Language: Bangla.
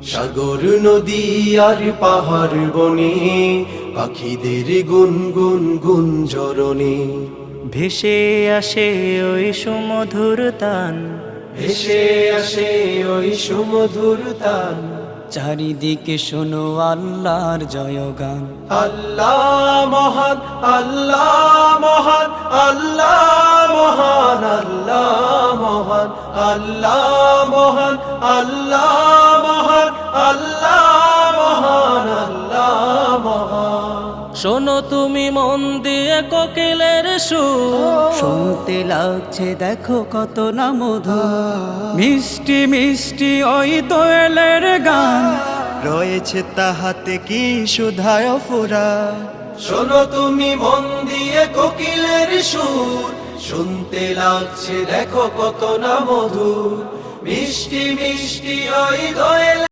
সাগর নদী আর পাহাড় বনে পাখিদের গুনগুন গুঞ্জরণে ভেসে আসে ওই সুমধুর তান, ভেসে আসে ওই সুমধুর তান। চারিদিকে শোনো আল্লাহর জয়গান। আল্লাহ মহান, আল্লাহ মহান, আল্লাহ মহান, আল্লাহ মহান, আল্লাহ মহান, আল্লাহ মহান, আল্লাহ মহান, আল্লাহ মহান। শোনো তুমি মন দিয়ে কোকিলের সুর, শুনতে লাগছে দেখো কত না মধু। মিষ্টি মিষ্টি ওই দোয়েলের গান, রয়েছে তাহাতে কি সুধায় ফুরা। শোনো তুমি মন দিয়ে কোকিলের সুর, শুনতে লাগছে দেখো কত না মধুর। মিষ্টি মিষ্টি ওই দোয়েল